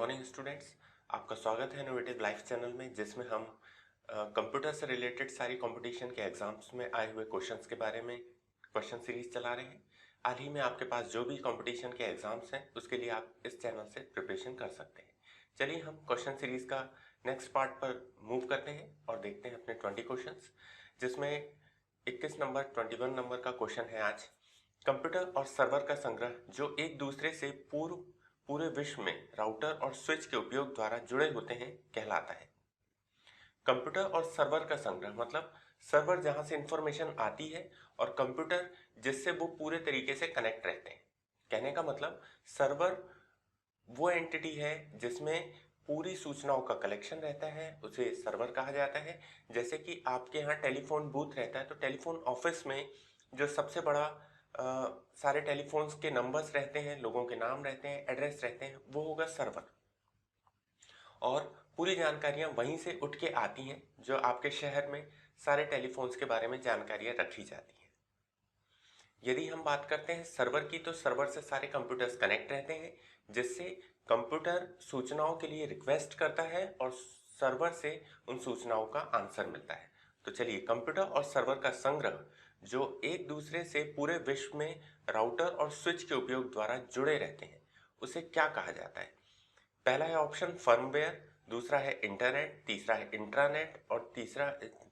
Morning students. आपका स्वागत है इनोवेटिव लाइफ चैनल में, जिसमें हम कंप्यूटर से रिलेटेड सारी कंपटीशन के एग्जाम्स में आए हुए क्वेश्चंस के बारे में क्वेश्चन सीरीज चला रहे हैं। हाल ही में आपके पास जो भी कंपटीशन के एग्जाम्स हैं उसके लिए आप इस चैनल से प्रिपरेशन कर सकते हैं। चलिए हम क्वेश्चन सीरीज का नेक्स्ट पार्ट पर मूव करते हैं और देखते हैं अपने 20 क्वेश्चन, जिसमें 21 नंबर 21 नंबर का क्वेश्चन है आज। कंप्यूटर और सर्वर का संग्रह जो एक दूसरे से पूरे विश्व में राउटर और स्विच के उपयोग द्वारा जुड़े होते हैं कहलाता है। कंप्यूटर और सर्वर का संग्रह मतलब सर्वर जहां से इंफॉर्मेशन आती है और कंप्यूटर जिससे वो पूरे तरीके से कनेक्ट रहते हैं। कहने का मतलब सर्वर वो एंटिटी है जिसमें पूरी सूचनाओं का कलेक्शन रहता है, उसे सर्वर कहा जाता है। जैसे कि आपके यहाँ टेलीफोन बूथ रहता है, तो टेलीफोन ऑफिस में जो सबसे बड़ा सारे टेलीफोन्स के नंबर्स रहते हैं, लोगों के नाम रहते हैं, एड्रेस रहते हैं, वो होगा सर्वर। और पूरी जानकारियां वहीं से उठ के आती हैं, जो आपके शहर में सारे टेलीफोन्स के बारे में जानकारियां रखी जाती हैं। यदि हम बात करते हैं सर्वर की, तो सर्वर से सारे कंप्यूटर्स कनेक्ट रहते हैं, जिससे कंप्यूटर सूचनाओं के लिए रिक्वेस्ट करता है और सर्वर से उन सूचनाओं का आंसर मिलता है। तो चलिए, कंप्यूटर और सर्वर का संग्रह जो एक दूसरे से पूरे विश्व में राउटर और स्विच के उपयोग द्वारा जुड़े रहते हैं, उसे क्या कहा जाता है? पहला है ऑप्शन फर्मवेयर, दूसरा है इंटरनेट, तीसरा है इंट्रानेट और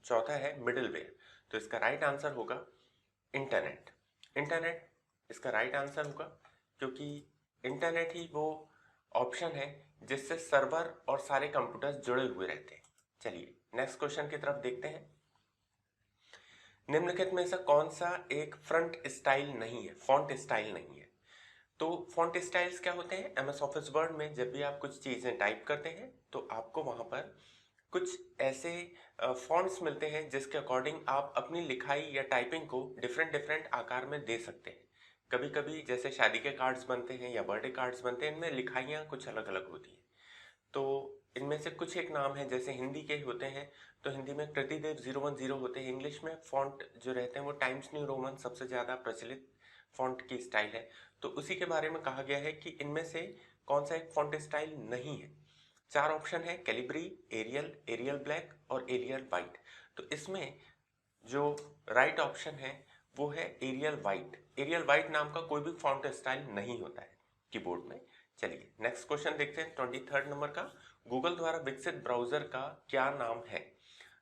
चौथा है मिडलवेयर। तो इसका राइट आंसर होगा इंटरनेट। इंटरनेट इसका राइट आंसर होगा, क्योंकि इंटरनेट ही वो ऑप्शन है जिससे सर्वर और सारे कंप्यूटर्स जुड़े हुए रहते हैं। चलिए नेक्स्ट क्वेश्चन की तरफ देखते हैं। निम्नलिखित में से कौन सा एक फ्रंट स्टाइल नहीं है, फॉन्ट स्टाइल नहीं है? तो फॉन्ट स्टाइल्स क्या होते हैं? एमएस ऑफिस वर्ड में जब भी आप कुछ चीजें टाइप करते हैं तो आपको वहां पर कुछ ऐसे फॉन्ट्स मिलते हैं जिसके अकॉर्डिंग आप अपनी लिखाई या टाइपिंग को डिफरेंट डिफरेंट आकार में दे सकते हैं। कभी कभी जैसे शादी के कार्ड्स बनते हैं या बर्थडे कार्ड्स बनते हैं, इनमें लिखाइयाँ कुछ अलग अलग होती हैं। तो इनमें से कुछ एक नाम है, जैसे हिंदी के होते हैं तो हिंदी में कृतिदेव 010 होते हैं। इंग्लिश में फॉन्ट जो रहते हैं वो टाइम्स न्यू रोमन सबसे ज़्यादा प्रचलित फॉन्ट की स्टाइल है। तो उसी के बारे में कहा गया है कि इनमें से कौन सा एक फॉन्ट स्टाइल नहीं है। चार ऑप्शन है, कैलिब्री, एरियल, एरियल ब्लैक और एरियल वाइट। तो इसमें जो राइट ऑप्शन है वो है एरियल वाइट। एरियल वाइट नाम का कोई भी फॉन्ट स्टाइल नहीं होता है कीबोर्ड में। चलिए नेक्स्ट क्वेश्चन देखते हैं 23rd नंबर का। गूगल द्वारा विकसित ब्राउजर का क्या नाम है?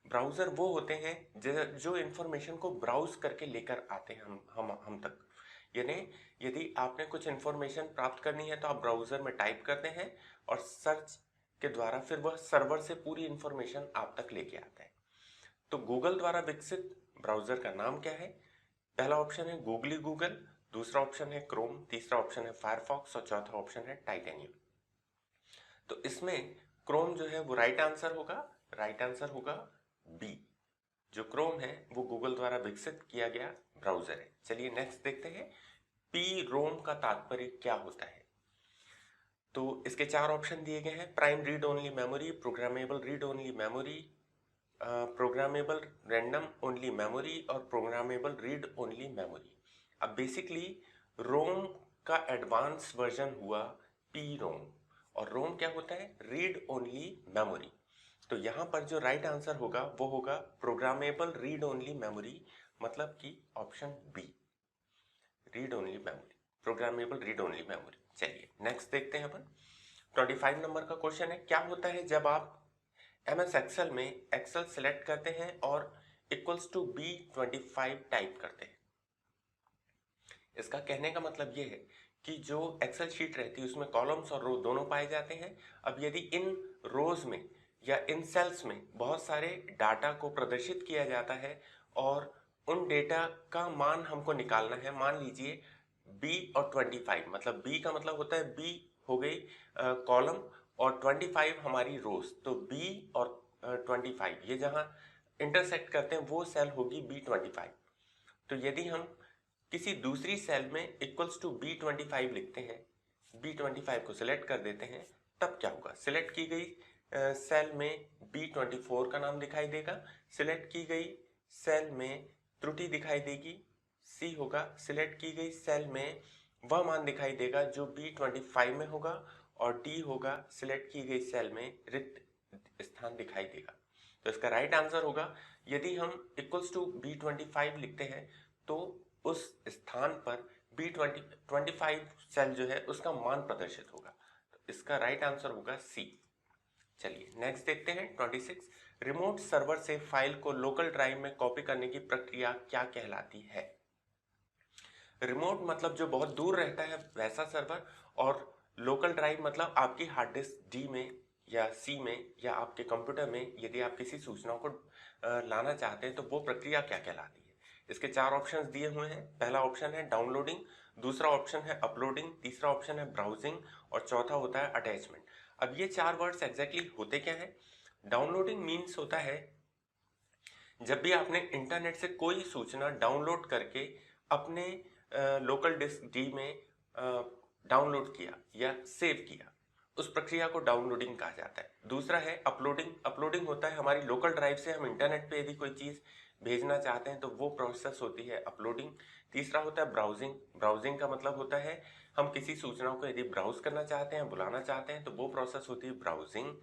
ब्राउजर वो होते हैं जो इंफॉर्मेशन को ब्राउज करके लेकर आते हैं हम तक। यानी यदि आपने कुछ इंफॉर्मेशन प्राप्त करनी है तो आप ब्राउजर में टाइप करते हैं और सर्च के द्वारा फिर वह सर्वर से पूरी इंफॉर्मेशन आप तक लेके आता है। तो गूगल द्वारा विकसित ब्राउजर का नाम क्या है? पहला ऑप्शन है गूगली गूगल, दूसरा ऑप्शन है क्रोम, तीसरा ऑप्शन है फायरफॉक्स और चौथा ऑप्शन है टाइटेनियम। तो इसमें क्रोम जो है वो राइट आंसर होगा। राइट आंसर होगा बी। जो क्रोम है वो गूगल द्वारा विकसित किया गया ब्राउजर है। चलिए नेक्स्ट देखते हैं, पी रोम का तात्पर्य क्या होता है? तो इसके चार ऑप्शन दिए गए हैं, prime read only memory, programmable read only memory, programmable random only memory और प्रोग्रामेबल रीड ओनली मेमोरी। अब बेसिकली रोम का एडवांस वर्जन हुआ पी रोम, और रोम क्या होता है? Read only memory. तो यहाँ पर जो राइट आंसर होगा वो होगा प्रोग्रामेबल रीड ओनली मेमोरी, मतलब कि option B, read only memory, programmable read only memory. चलिए नेक्स्ट देखते हैं अपन। 25 नंबर का क्वेश्चन है, क्या होता है जब आप एमएस एक्सेल में एक्सेल सेलेक्ट करते हैं और इक्वल्स टू B25 टाइप करते हैं? इसका कहने का मतलब ये है कि जो एक्सेल शीट रहती है उसमें कॉलम्स और रो दोनों पाए जाते हैं। अब यदि इन रोज में या इन सेल्स में बहुत सारे डाटा को प्रदर्शित किया जाता है और उन डेटा का मान हमको निकालना है, मान लीजिए B और 25, मतलब B का मतलब होता है B हो गई कॉलम और 25 हमारी रोज। तो B और 25 ये जहां इंटरसेक्ट करते हैं वो सेल होगी B25। तो यदि हम किसी दूसरी सेल में इक्वल्स टू B25 लिखते हैं, B25 को सिलेक्ट कर देते हैं, तब क्या होगा? सिलेक्ट की गई सेल में B24 का नाम दिखाई देगा, सिलेक्ट की गई सेल में त्रुटि दिखाई देगी, C होगा। सिलेक्ट की गई सेल में वह मान दिखाई देगा जो B25 में होगा और डी होगा सिलेक्ट की गई सेल में रिक्त स्थान दिखाई देगा। तो इसका राइट आंसर होगा, यदि हम इक्वल्स टू B25 लिखते हैं तो उस स्थान पर B25 सेल जो है उसका मान प्रदर्शित होगा। तो इसका राइट आंसर होगा सी। चलिए नेक्स्ट देखते हैं 26। रिमोट सर्वर से फाइल को लोकल ड्राइव में कॉपी करने की प्रक्रिया क्या कहलाती है? रिमोट मतलब जो बहुत दूर रहता है वैसा सर्वर, और लोकल ड्राइव मतलब आपकी हार्ड डिस्क डी में या सी में या आपके कंप्यूटर में यदि आप किसी सूचनाओं को लाना चाहते हैं तो वो प्रक्रिया क्या कहलाती है? इसके 4 ऑप्शंस दिए हुए हैं। पहला ऑप्शन है डाउनलोडिंग, दूसरा ऑप्शन है अपलोडिंग, तीसरा ऑप्शन है ब्राउजिंग और चौथा होता है अटैचमेंट। अब ये 4 वर्ड्स एग्जैक्टली होते क्या है? डाउनलोडिंग मीन्स होता है जब भी आपने इंटरनेट से कोई सूचना डाउनलोड करके अपने लोकल डिस्क डी में डाउनलोड किया या सेव किया, उस प्रक्रिया को डाउनलोडिंग कहा जाता है। दूसरा है अपलोडिंग। अपलोडिंग होता है हमारी लोकल ड्राइव से हम इंटरनेट पे यदि कोई चीज़ भेजना चाहते हैं तो वो प्रोसेस होती है अपलोडिंग। तीसरा होता है ब्राउजिंग। ब्राउजिंग का मतलब होता है हम किसी सूचनाओं को यदि ब्राउज करना चाहते हैं, बुलाना चाहते हैं, तो वो प्रोसेस होती है ब्राउजिंग।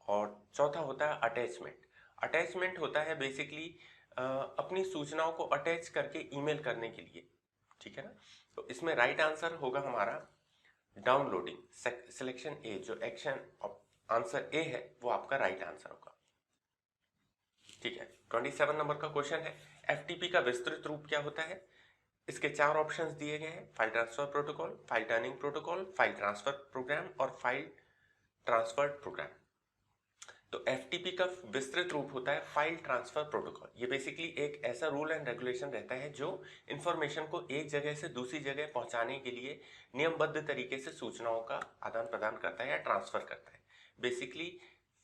और चौथा होता है अटैचमेंट। अटैचमेंट होता है बेसिकली अपनी सूचनाओं को अटैच करके ईमेल करने के लिए, ठीक है ना। तो इसमें राइट आंसर होगा हमारा डाउनलोडिंग, सिलेक्शन ए। जो एक्शन आंसर ए है वो आपका राइट आंसर होगा, ठीक है। 27 नंबर का क्वेश्चन है, एफटीपी का विस्तृत रूप क्या होता है? इसके 4 ऑप्शंस दिए गए हैं, file transfer protocol, file turning protocol, file transfer program और फाइल ट्रांसफर प्रोग्राम। तो एफटीपी का विस्तृत रूप होता है फाइल ट्रांसफर प्रोटोकॉल। ये बेसिकली एक ऐसा रूल एंड रेगुलेशन रहता है जो इंफॉर्मेशन को एक जगह से दूसरी जगह पहुंचाने के लिए नियमबद्ध तरीके से सूचनाओं का आदान प्रदान करता है या ट्रांसफर करता है। बेसिकली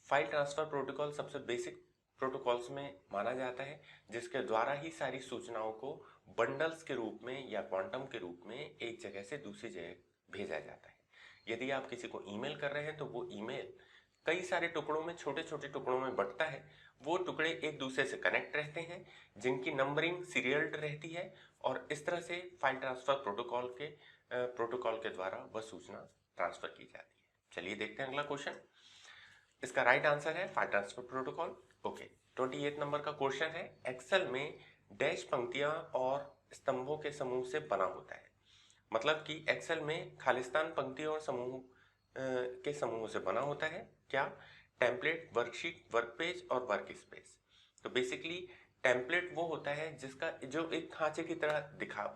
फाइल ट्रांसफर प्रोटोकॉल सबसे बेसिक प्रोटोकॉल्स में माना जाता है, जिसके द्वारा ही सारी सूचनाओं को बंडल्स के रूप में या क्वांटम के रूप में एक जगह से दूसरी जगह भेजा जाता है। यदि आप किसी को ईमेल कर रहे हैं तो वो ईमेल कई सारे टुकड़ों में, छोटे छोटे टुकड़ों में बंटता है। वो टुकड़े एक दूसरे से कनेक्ट रहते हैं, जिनकी नंबरिंग सीरियल्ड रहती है, और इस तरह से फाइल ट्रांसफर प्रोटोकॉल के द्वारा वह सूचना ट्रांसफर की जाती है। चलिए देखते हैं अगला क्वेश्चन। इसका राइट आंसर है file transfer protocol. Okay, 28 number का क्वेश्चन है, एक्सेल में डैश पंक्तियां और स्तंभों के समूह से बना होता है। मतलब कि एक्सेल में खालिस्तान पंक्तियों और समूह के समूह से बना होता है। क्या? टेम्पलेट, वर्कशीट, वर्क पेज और वर्क स्पेस। तो बेसिकली टेम्पलेट वो होता है जिसका जो एक खांचे की तरह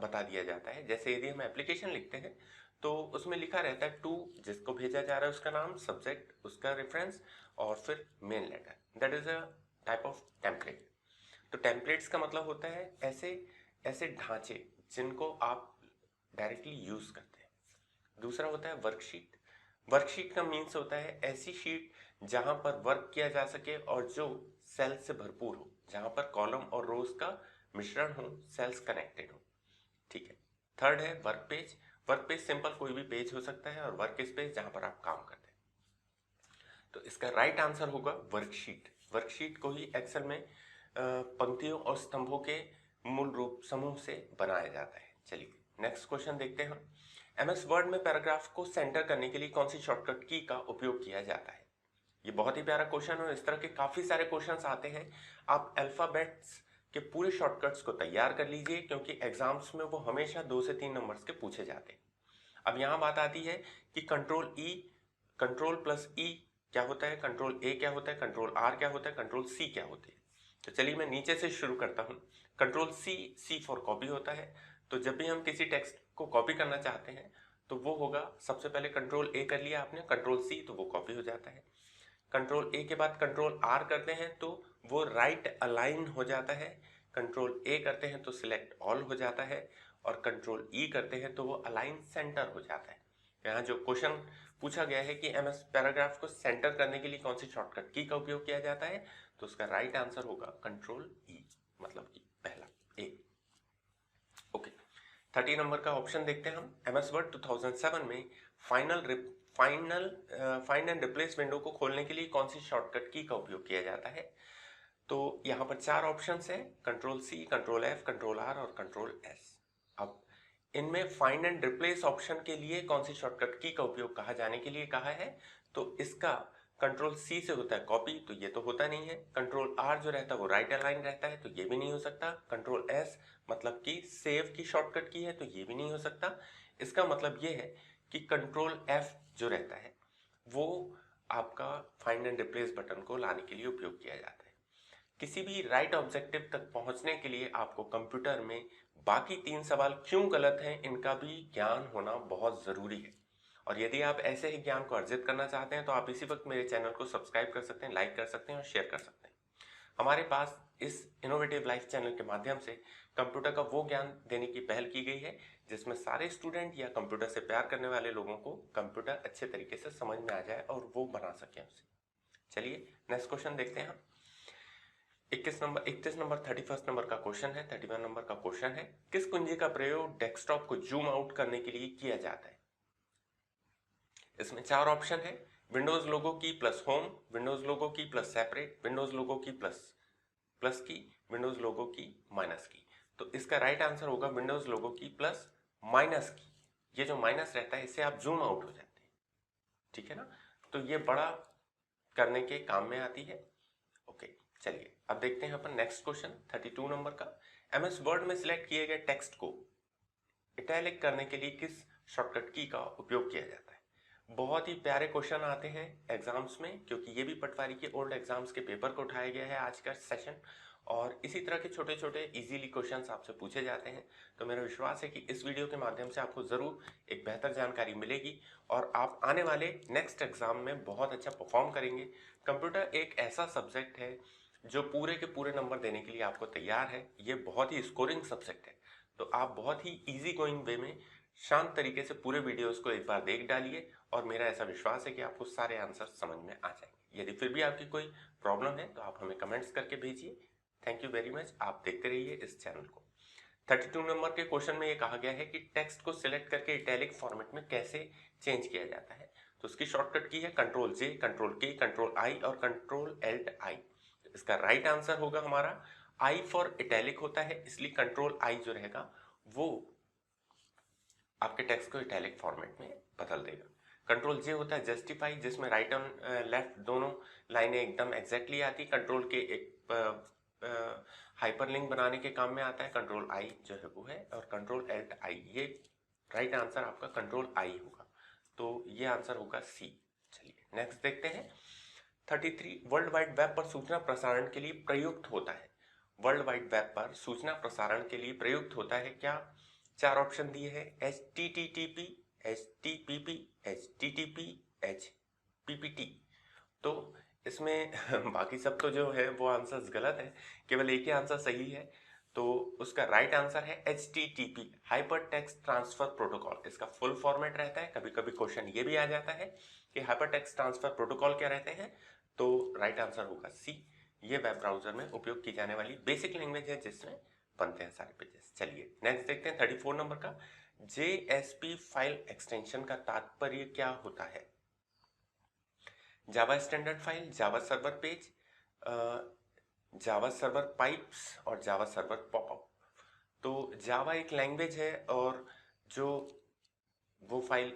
बता दिया जाता है। जैसे यदि हम एप्लीकेशन लिखते हैं तो उसमें लिखा रहता है टू, जिसको भेजा जा रहा है उसका नाम, सब्जेक्ट, उसका रेफरेंस और फिर main letter. That is a type of template. तो टेम्पलेट्स का मतलब होता है ऐसे ऐसे ढांचे जिनको आप डायरेक्टली यूज करते हैं। दूसरा होता है वर्कशीट। वर्कशीट का मीन्स होता है ऐसी शीट जहां पर वर्क किया जा सके और जो सेल से भरपूर हो, जहां पर कॉलम और रोज का मिश्रण हो, सेल्स कनेक्टेड हो, ठीक है। थर्ड है work page. Work page simple कोई भी पेज हो सकता है, और वर्क स्पेस जहां पर आप काम करते हैं। तो इसका राइट आंसर होगा वर्कशीट। वर्कशीट को ही एक्सेल में पंक्तियों और स्तंभों के मूल रूप समूह से बनाया जाता है। चलिए नेक्स्ट क्वेश्चन देखते हैं हम। एमएस वर्ड में पैराग्राफ को सेंटर करने के लिए कौन सी शॉर्टकट की का उपयोग किया जाता है? ये बहुत ही प्यारा क्वेश्चन है, और इस तरह के काफी सारे क्वेश्चंस आते हैं। आप अल्फाबेट्स के पूरे शॉर्टकट्स को तैयार कर लीजिए, क्योंकि एग्जाम्स में वो हमेशा 2 से 3 नंबर्स के पूछे जाते हैं। अब यहाँ बात आती है कि कंट्रोल ई, कंट्रोल प्लस ई क्या होता है, कंट्रोल ए क्या होता है, कंट्रोल आर क्या होता है, कंट्रोल सी क्या होती है। तो चलिए मैं नीचे से शुरू करता हूँ। Control C, C for copy होता है। तो जब भी हम किसी टेक्स्ट को कॉपी करना चाहते हैं तो वो होगा, सबसे पहले कंट्रोल ए कर लिया आपने, कंट्रोल सी, तो वो कॉपी हो जाता है। कंट्रोल ए के बाद कंट्रोल आर करते हैं तो वो राइट अलाइन हो जाता है। कंट्रोल ए करते हैं तो सिलेक्ट ऑल हो जाता है, और कंट्रोल ई करते हैं तो वो अलाइन सेंटर हो जाता है। यहाँ जो क्वेश्चन पूछा गया है कि एमएस पैराग्राफ को सेंटर करने के लिए कौन सी शॉर्टकट की का उपयोग किया जाता है, तो उसका राइट आंसर होगा कंट्रोल ई, मतलब कि पहला ए। ओके, 30 नंबर का ऑप्शन देखते हैं हम। एमएस वर्ड 2007 में फाइंड एंड रिप्लेस विंडो को खोलने के लिए कौन सी शॉर्टकट की का उपयोग किया जाता है? तो यहाँ पर 4 ऑप्शंस हैं, control C, control F, control R और कंट्रोल एस। अब इनमें फाइंड एंड रिप्लेस ऑप्शन के लिए कौन सी शॉर्टकट की का उपयोग कहा जाने के लिए कहा है, तो इसका कंट्रोल सी से होता है कॉपी, तो ये तो होता नहीं है। कंट्रोल आर जो रहता है वो राइट अलाइन रहता है, तो ये भी नहीं हो सकता। कंट्रोल एस मतलब कि सेव की शॉर्टकट की है, तो ये भी नहीं हो सकता। इसका मतलब ये है कि कंट्रोल एफ जो रहता है वो आपका फाइंड एंड रिप्लेस बटन को लाने के लिए उपयोग किया जाता है। किसी भी राइट ऑब्जेक्टिव तक पहुंचने के लिए आपको कंप्यूटर में बाकी 3 सवाल क्यों गलत हैं इनका भी ज्ञान होना बहुत जरूरी है। और यदि आप ऐसे ही ज्ञान को अर्जित करना चाहते हैं तो आप इसी वक्त मेरे चैनल को सब्सक्राइब कर सकते हैं, लाइक कर सकते हैं और शेयर कर सकते हैं। हमारे पास इस इनोवेटिव लाइफ चैनल के माध्यम से कंप्यूटर का वो ज्ञान देने की पहल की गई है जिसमें सारे स्टूडेंट या कंप्यूटर से प्यार करने वाले लोगों को कंप्यूटर अच्छे तरीके से समझ में आ जाए और वो बना सकें उसे। चलिए नेक्स्ट क्वेश्चन देखते हैं हम। 31 नंबर 31 नंबर का क्वेश्चन है। 31 नंबर का क्वेश्चन है, किस कुंजी का प्रयोग डेस्कटॉप को जूम आउट करने के लिए किया जाता है? इसमें 4 ऑप्शन है, विंडोज लोगो की प्लस होम, विंडोज लोगो की प्लस सेपरेट, विंडोज लोगो की प्लस की, विंडोज लोगो की माइनस की। तो इसका राइट आंसर होगा विंडोज लोगो की प्लस माइनस की। ये जो माइनस रहता है इससे आप जूम आउट हो जाते हैं, ठीक है ना, तो ये बड़ा करने के काम में आती है। ओके चलिए अब देखते हैं अपन नेक्स्ट क्वेश्चन 32 नंबर का। एमएस वर्ड में सिलेक्ट किए गए टेक्स्ट को इटैलिक करने के लिए किस शॉर्टकट की का उपयोग किया जाता है? बहुत ही प्यारे क्वेश्चन आते हैं एग्जाम्स में, क्योंकि ये भी पटवारी के ओल्ड एग्जाम्स के पेपर को उठाया गया है आज का सेशन, और इसी तरह के छोटे छोटे इजीली क्वेश्चंस आपसे पूछे जाते हैं। तो मेरा विश्वास है कि इस वीडियो के माध्यम से आपको जरूर एक बेहतर जानकारी मिलेगी और आप आने वाले नेक्स्ट एग्जाम में बहुत अच्छा परफॉर्म करेंगे। कंप्यूटर एक ऐसा सब्जेक्ट है जो पूरे के पूरे नंबर देने के लिए आपको तैयार है। ये बहुत ही स्कोरिंग सब्जेक्ट है, तो आप बहुत ही इजी गोइंग वे में शांत तरीके से पूरे वीडियोस को एक बार देख डालिए और मेरा ऐसा विश्वास है कि आपको सारे आंसर समझ में आ जाएंगे। यदि फिर भी आपकी कोई प्रॉब्लम है तो आप हमें कमेंट्स करके भेजिए। थैंक यू वेरी मच, आप देखते रहिए इस चैनल को। 32 नंबर के क्वेश्चन में ये कहा गया है कि टेक्स्ट को सिलेक्ट करके इटैलिक फॉर्मेट में कैसे चेंज किया जाता है। तो उसकी शॉर्टकट की है कंट्रोल जे, कंट्रोल के, कंट्रोल आई और कंट्रोल एल्ट आई। इसका राइट आंसर होगा हमारा आई फॉर इटैलिक होता है, इसलिए कंट्रोल आई जो रहेगा वो आपके टेक्स्ट को इटैलिक फॉर्मेट में बदल देगा। कंट्रोल जे होता है जस्टिफाई, जिसमें राइट और लेफ्ट दोनों लाइनें एकदम एग्जैक्टली आती। कंट्रोल के एक हाइपरलिंक बनाने के काम में आता है। कंट्रोल आई जो है वो है, और कंट्रोल एल्ट आई, ये राइट आंसर आपका कंट्रोल आई होगा, तो ये आंसर होगा सी। चलिए नेक्स्ट देखते हैं 33। वर्ल्ड वाइड वेब पर सूचना प्रसारण के लिए प्रयुक्त होता है। वर्ल्ड वाइड वेब पर सूचना प्रसारण के लिए प्रयुक्त होता है क्या? 4 ऑप्शन दिए हैं, HTTP, HTPP, HTTP, HPPT। तो इसमें बाकी सब तो जो है वो आंसर्स गलत है, केवल एक ही आंसर सही है। तो उसका राइट आंसर है HTTP, hyper text transfer protocol. इसका फुल फॉर्मेट रहता है। कभी कभी क्वेश्चन ये भी आ जाता है कि हाइपर टेक्स्ट ट्रांसफर प्रोटोकॉल क्या रहते हैं, तो राइट आंसर होगा सी। ये वेब ब्राउजर में उपयोग की जाने वाली बेसिक लैंग्वेज है जिसमें बनते हैं सारे पेजेस। चलिए नेक्स्ट देखते हैं 34 नंबर का। JSP फाइल एक्सटेंशन का तात्पर्य क्या होता है? Java standard file, Java server page, Java server pipes और जावा सर्वर पॉपअप। तो जावा एक लैंग्वेज है और जो वो फाइल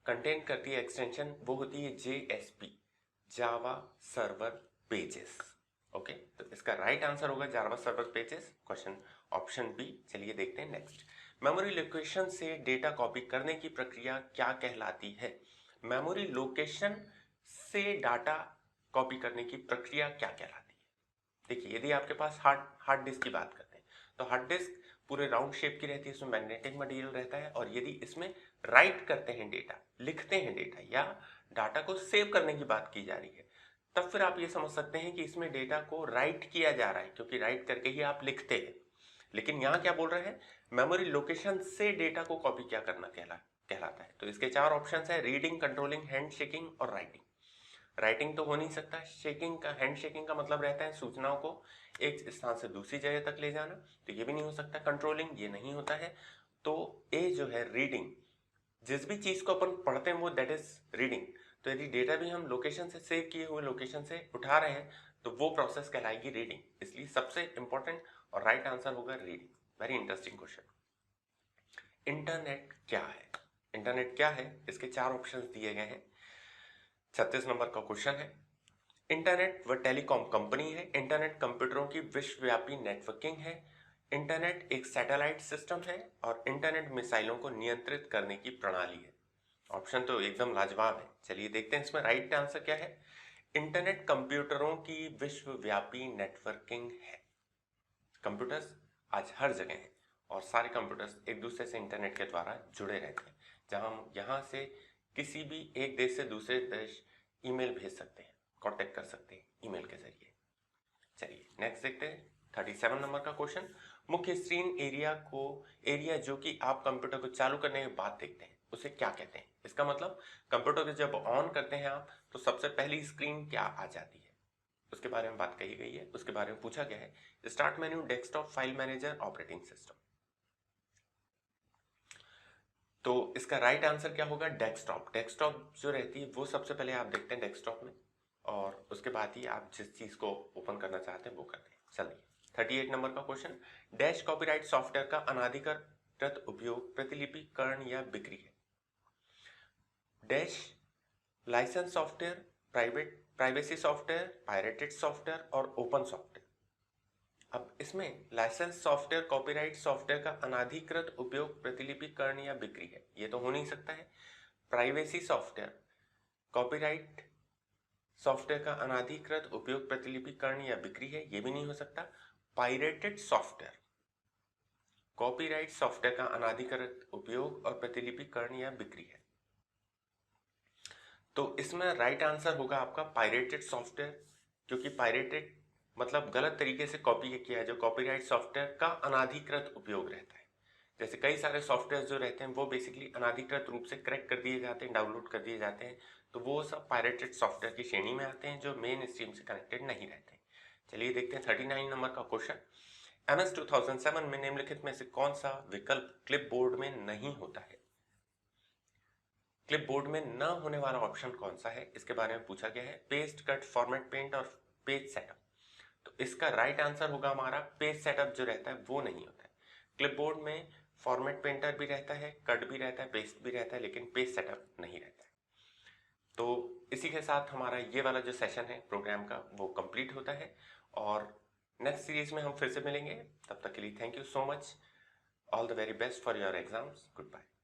कंटेन करती है एक्सटेंशन वो होती है JSP, Java server pages. Okay, तो इसका राइट आंसर होगा Java server pages, question option B. चलिए देखते हैं नेक्स्ट। मेमोरी लोकेशन से डेटा कॉपी करने की प्रक्रिया क्या कहलाती है? मेमोरी लोकेशन से डाटा कॉपी करने की प्रक्रिया क्या कहलाती है? देखिए यदि आपके पास हार्ड डिस्क की बात करते हैं तो हार्ड डिस्क पूरे राउंड शेप की रहती है, इसमें मैग्नेटिक मटेरियल रहता है, और यदि इसमें राइट करते हैं डेटा, लिखते हैं डेटा, या डाटा को सेव करने की बात की जा रही है, तब फिर आप ये समझ सकते हैं कि इसमें डेटा को राइट किया जा रहा है, क्योंकि राइट करके ही आप लिखते हैं। लेकिन यहाँ क्या बोल रहे हैं, मेमोरी लोकेशन से डेटा को कॉपी क्या करना कहलाता है? तो इसके 4 ऑप्शन है, रीडिंग, कंट्रोलिंग, हैंड शेकिंग और राइटिंग। राइटिंग तो हो नहीं सकता। शेकिंग का, हैंड शेकिंग का मतलब रहता है सूचनाओं को एक स्थान से दूसरी जगह तक ले जाना, तो ये भी नहीं हो सकता। कंट्रोलिंग ये नहीं होता है। तो ए जो है रीडिंग, जिस भी चीज को अपन पढ़ते हैं वो दैट इज रीडिंग। तो यदि डेटा भी हम लोकेशन से सेव किए हुए लोकेशन से उठा रहे हैं तो वो प्रोसेस कहलाएगी रीडिंग। इसलिए सबसे इंपॉर्टेंट और राइट आंसर होगा reading. Very interesting question. Internet क्या है? इंटरनेट क्या है, इसके 4 ऑप्शंस दिए गए हैं। 36 नंबर का क्वेश्चन है। इंटरनेट व टेलीकॉम कंपनी है। इंटरनेट कंप्यूटरों की विश्वव्यापी नेटवर्किंग है। इंटरनेट एक सैटेलाइट सिस्टम है। और इंटरनेट मिसाइलों को नियंत्रित करने की प्रणाली है। ऑप्शन तो एकदम लाजवाब है। चलिए देखते हैं इसमें राइट आंसर क्या है। इंटरनेट कंप्यूटरों की विश्वव्यापी नेटवर्किंग है। कंप्यूटर्स आज हर जगह हैं और सारे कंप्यूटर्स एक दूसरे से इंटरनेट के द्वारा जुड़े रहते हैं, जहां हम यहाँ से किसी भी एक देश से दूसरे देश ईमेल भेज सकते हैं, कांटेक्ट कर सकते हैं ईमेल के जरिए। चलिए नेक्स्ट देखते हैं 37 नंबर का क्वेश्चन। मुख्य स्क्रीन एरिया जो कि आप कंप्यूटर को चालू करने के बाद देखते हैं, उसे क्या कहते हैं? इसका मतलब कंप्यूटर को जब ऑन करते हैं आप, तो सबसे पहली स्क्रीन क्या आ जाती है, उसके बारे में बात कही गई है। उसके बारे में पूछा गया है। Start menu, desktop, file manager, operating system. तो इसका राइट आंसर क्या होगा? डेस्कटॉप। डेस्कटॉप जो रहती है वो सबसे पहले आप देखते हैं डेस्कटॉप में, और उसके बाद ही आप जिस चीज को ओपन करना चाहते हैं वो करते हैं। चलिए 38 नंबर का क्वेश्चन। डैश कॉपीराइट सॉफ्टवेयर का अनाधिकृत उपयोग प्रतिलिपिकरण या बिक्री है। Dash licence software, privacy software, pirated software और ओपन सॉफ्टवेयर। अब इसमें लाइसेंस सॉफ्टवेयर, कॉपीराइट सॉफ्टवेयर का अनाधिकृत उपयोग प्रतिलिपिकरण या बिक्री है, ये तो हो नहीं सकता है। प्राइवेसी सॉफ्टवेयर, कॉपीराइट सॉफ्टवेयर का अनाधिकृत उपयोग प्रतिलिपिकरण या बिक्री है, ये भी नहीं हो सकता। पायरेटेड सॉफ्टवेयर, कॉपीराइट सॉफ्टवेयर का अनाधिकृत उपयोग और प्रतिलिपिकरण या बिक्री है। तो इसमें राइट आंसर होगा आपका पायरेटेड सॉफ्टवेयर, क्योंकि पायरेटेड मतलब गलत तरीके से कॉपी किया है, जो कॉपीराइट सॉफ्टवेयर का अनाधिकृत उपयोग रहता है। जैसे कई सारे सॉफ्टवेयर जो रहते हैं वो बेसिकली अनाधिकृत रूप से क्रैक कर दिए जाते हैं, डाउनलोड कर दिए जाते हैं, तो वो सब पायरेटेड सॉफ्टवेयर की श्रेणी में आते हैं, जो मेन स्ट्रीम से कनेक्टेड नहीं रहते हैं। चलिए देखते हैं 39 नंबर का क्वेश्चन। MS 2007 में निम्नलिखित में से कौन सा विकल्प क्लिपबोर्ड में नहीं होता है? क्लिपबोर्ड में न होने वाला ऑप्शन कौन सा है, इसके बारे में पूछा गया है। पेस्ट, कट, फॉर्मेट, पेंट और पेज सेटअप। तो इसका राइट आंसर होगा हमारा पेज सेटअप जो रहता है वो नहीं होता है। क्लिपबोर्ड में फॉर्मेट पेंटर भी रहता है, कट भी रहता है, पेस्ट भी रहता है, लेकिन पेज सेटअप नहीं रहता है। तो इसी के साथ हमारा ये वाला जो सेशन है प्रोग्राम का वो कंप्लीट होता है, और नेक्स्ट सीरीज में हम फिर से मिलेंगे। तब तक के लिए thank you so much. All the very best for your exams. Good bye.